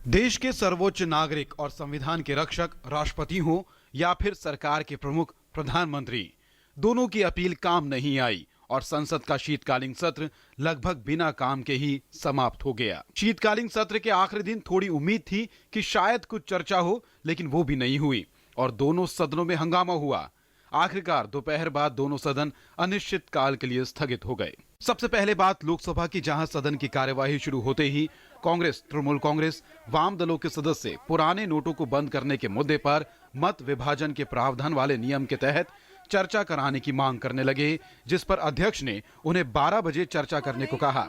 देश के सर्वोच्च नागरिक और संविधान के रक्षक राष्ट्रपति हो या फिर सरकार के प्रमुख प्रधानमंत्री, दोनों की अपील काम नहीं आई और संसद का शीतकालीन सत्र लगभग बिना काम के ही समाप्त हो गया। शीतकालीन सत्र के आखिरी दिन थोड़ी उम्मीद थी कि शायद कुछ चर्चा हो, लेकिन वो भी नहीं हुई और दोनों सदनों में हंगामा हुआ। आखिरकार दोपहर बाद दोनों सदन अनिश्चित काल के लिए स्थगित हो गए। सबसे पहले बात लोकसभा की, जहां सदन की कार्यवाही शुरू होते ही कांग्रेस, तृणमूल कांग्रेस, वाम दलों के सदस्य पुराने नोटों को बंद करने के मुद्दे पर मत विभाजन के प्रावधान वाले नियम के तहत चर्चा कराने की मांग करने लगे, जिस पर अध्यक्ष ने उन्हें 12 बजे चर्चा करने को कहा।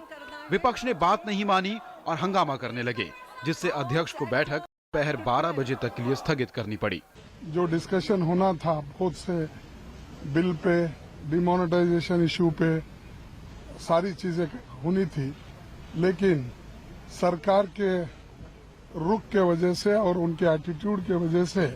विपक्ष ने बात नहीं मानी और हंगामा करने लगे, जिससे अध्यक्ष को बैठक दोपहर 12 बजे तक के लिए स्थगित करनी पड़ी। जो डिस्कशन होना था बहुत से बिल पे, डिमोनेटाइजेशन इशू पे, सारी चीजें होनी थी, लेकिन सरकार के रुख के वजह से और उनके एटीट्यूड के वजह से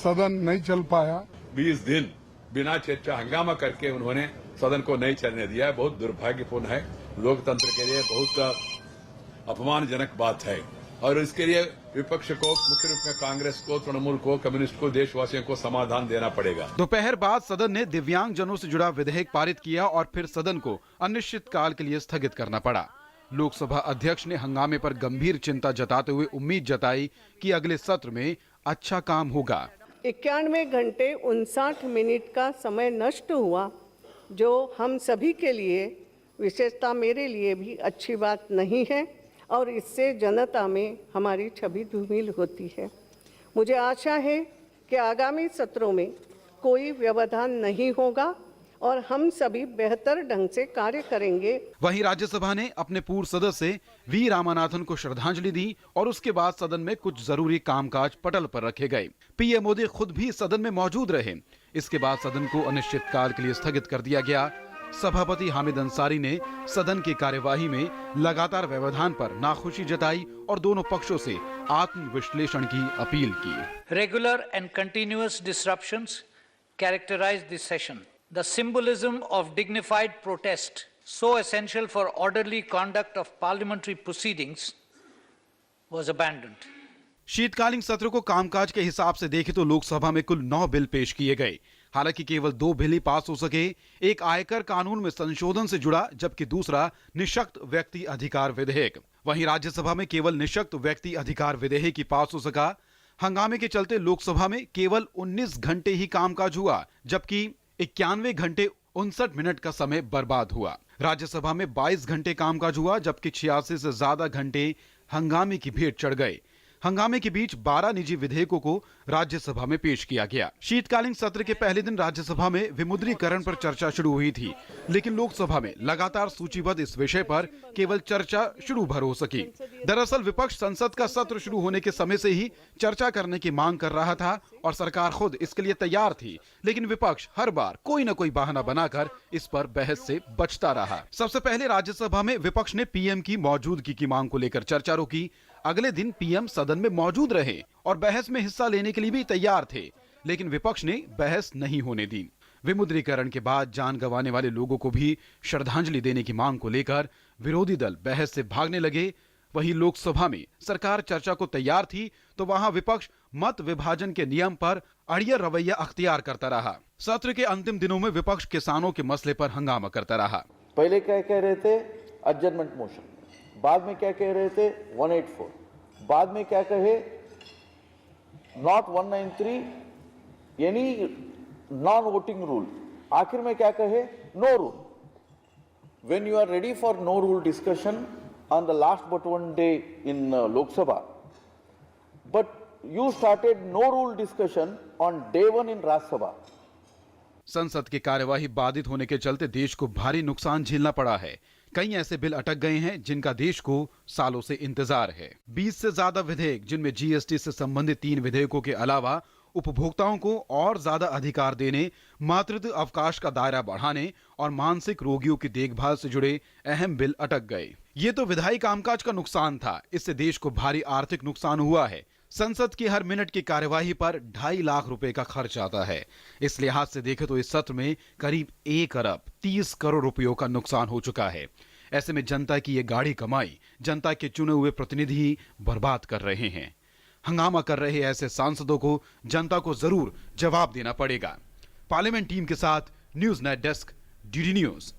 सदन नहीं चल पाया। 20 दिन बिना चर्चा हंगामा करके उन्होंने सदन को नहीं चलने दिया है। बहुत दुर्भाग्यपूर्ण है, लोकतंत्र के लिए बहुत अपमानजनक बात है और इसके लिए विपक्ष को, मुख्य रूप में कांग्रेस को, तृणमूल को, कम्युनिस्ट को, देशवासियों को समाधान देना पड़ेगा। दोपहर बाद सदन ने दिव्यांग जनों से जुड़ा विधेयक पारित किया और फिर सदन को अनिश्चित काल के लिए स्थगित करना पड़ा। लोकसभा अध्यक्ष ने हंगामे पर गंभीर चिंता जताते हुए उम्मीद जताई कि अगले सत्र में अच्छा काम होगा। 91 घंटे 59 मिनट का समय नष्ट हुआ, जो हम सभी के लिए, विशेषता मेरे लिए भी अच्छी बात नहीं है और इससे जनता में हमारी छवि धूमिल होती है। मुझे आशा है कि आगामी सत्रों में कोई व्यवधान नहीं होगा और हम सभी बेहतर ढंग से कार्य करेंगे। वहीं राज्यसभा ने अपने पूर्व सदस्य वी रामानाथन को श्रद्धांजलि दी और उसके बाद सदन में कुछ जरूरी कामकाज पटल पर रखे गए। पीएम मोदी खुद भी सदन में मौजूद रहे। इसके बाद सदन को अनिश्चित काल के लिए स्थगित कर दिया गया। सभापति हामिद अंसारी ने सदन की कार्यवाही में लगातार व्यवधान पर नाखुशी जताई और दोनों पक्षों से आत्मविश्लेषण की अपील की। Regular and continuous disruptions characterize this session. The symbolism of dignified protest, so essential for orderly conduct of parliamentary proceedings, was abandoned. शीतकालीन सत्र को कामकाज के हिसाब से देखें तो लोकसभा में कुल 9 बिल पेश किए गए। हालांकि केवल 2 बिल ही पास हो सके। एक आयकर कानून में संशोधन से जुड़ा, जबकि दूसरा निःशक्त व्यक्ति अधिकार विधेयक। वहीं राज्यसभा में केवल निःशक्त व्यक्ति अधिकार विधेयक ही पास हो सका। हंगामे के चलते लोकसभा में केवल 19 घंटे ही कामकाज हुआ, जबकि 91 घंटे 59 मिनट का समय बर्बाद हुआ। राज्यसभा में 22 घंटे कामकाज हुआ, जबकि 86 से ज्यादा घंटे हंगामे की भेंट चढ़ गए। हंगामे के बीच 12 निजी विधेयकों को राज्यसभा में पेश किया गया। शीतकालीन सत्र के पहले दिन राज्यसभा में विमुद्रीकरण पर चर्चा शुरू हुई थी, लेकिन लोकसभा में लगातार सूचीबद्ध इस विषय पर केवल चर्चा शुरू भर हो सकी। दरअसल विपक्ष संसद का सत्र शुरू होने के समय से ही चर्चा करने की मांग कर रहा था और सरकार खुद इसके लिए तैयार थी, लेकिन विपक्ष हर बार कोई न कोई बहाना बनाकर इस पर बहस से बचता रहा। सबसे पहले राज्यसभा में विपक्ष ने पीएम की मौजूदगी की मांग को लेकर चर्चा रोकी। अगले दिन पीएम सदन में मौजूद रहे और बहस में हिस्सा लेने के लिए भी तैयार थे, लेकिन विपक्ष ने बहस नहीं होने दी। विमुद्रीकरण के बाद जान गंवाने वाले लोगों को भी श्रद्धांजलि देने की मांग को लेकर विरोधी दल बहस से भागने लगे। वहीं लोकसभा में सरकार चर्चा को तैयार थी तो वहां विपक्ष मत विभाजन के नियम पर अड़ियल रवैया अख्तियार करता रहा। सत्र के अंतिम दिनों में विपक्ष किसानों के मसले पर हंगामा करता रहा। पहले क्या कह रहे थे, एडजर्नमेंट मोशन, बाद में क्या कह रहे थे 184, बाद में क्या कहे नॉट 193, यानी नॉन वोटिंग रूल, आखिर में क्या कहे no rule. When you are ready for no rule discussion on the last but one day in Lok Sabha, but you started no rule discussion on day 1 in Rajya Sabha. संसद की कार्यवाही बाधित होने के चलते देश को भारी नुकसान झेलना पड़ा है। कई ऐसे बिल अटक गए हैं जिनका देश को सालों से इंतजार है। 20 से ज्यादा विधेयक, जिनमें जीएसटी से संबंधित 3 विधेयकों के अलावा उपभोक्ताओं को और ज्यादा अधिकार देने, मातृत्व अवकाश का दायरा बढ़ाने और मानसिक रोगियों की देखभाल से जुड़े अहम बिल अटक गए। ये तो विधायी कामकाज का नुकसान था, इससे देश को भारी आर्थिक नुकसान हुआ है। संसद की हर मिनट की कार्यवाही पर 2.5 लाख रुपए का खर्च आता है। इस लिहाज से देखें तो इस सत्र में करीब 1 अरब 30 करोड़ रुपयों का नुकसान हो चुका है। ऐसे में जनता की ये गाढ़ी कमाई जनता के चुने हुए प्रतिनिधि ही बर्बाद कर रहे हैं। हंगामा कर रहे ऐसे सांसदों को जनता को जरूर जवाब देना पड़ेगा। पार्लियामेंट टीम के साथ news net desk, DD news.